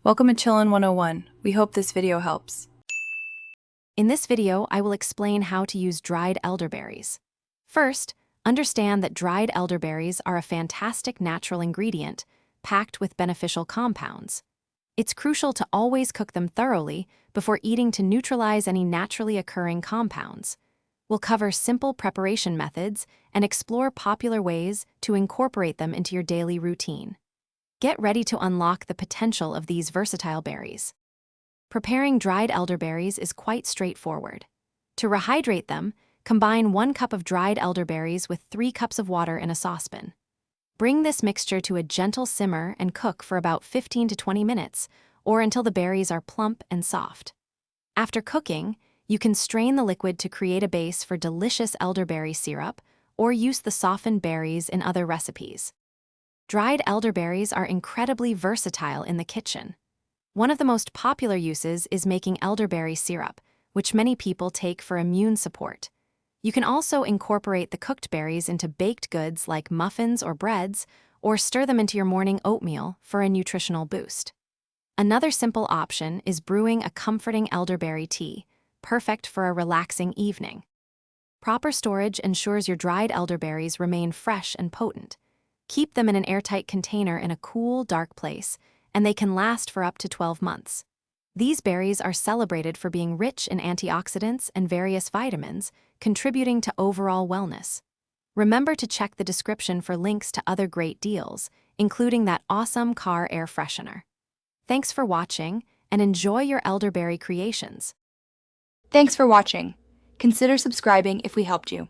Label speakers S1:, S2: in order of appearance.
S1: Welcome to Chillin' 101. We hope this video helps.
S2: In this video, I will explain how to use dried elderberries. First, understand that dried elderberries are a fantastic natural ingredient packed with beneficial compounds. It's crucial to always cook them thoroughly before eating to neutralize any naturally occurring compounds. We'll cover simple preparation methods and explore popular ways to incorporate them into your daily routine. Get ready to unlock the potential of these versatile berries. Preparing dried elderberries is quite straightforward. To rehydrate them, combine 1 cup of dried elderberries with 3 cups of water in a saucepan. Bring this mixture to a gentle simmer and cook for about 15 to 20 minutes, or until the berries are plump and soft. After cooking, you can strain the liquid to create a base for delicious elderberry syrup, or use the softened berries in other recipes. Dried elderberries are incredibly versatile in the kitchen. One of the most popular uses is making elderberry syrup, which many people take for immune support. You can also incorporate the cooked berries into baked goods like muffins or breads, or stir them into your morning oatmeal for a nutritional boost. Another simple option is brewing a comforting elderberry tea, perfect for a relaxing evening. Proper storage ensures your dried elderberries remain fresh and potent. Keep them in an airtight container in a cool, dark place, and they can last for up to 12 months. These berries are celebrated for being rich in antioxidants and various vitamins, contributing to overall wellness. Remember to check the description for links to other great deals, including that awesome car air freshener. Thanks for watching, and enjoy your elderberry creations.
S3: Thanks for watching. Consider subscribing if we helped you.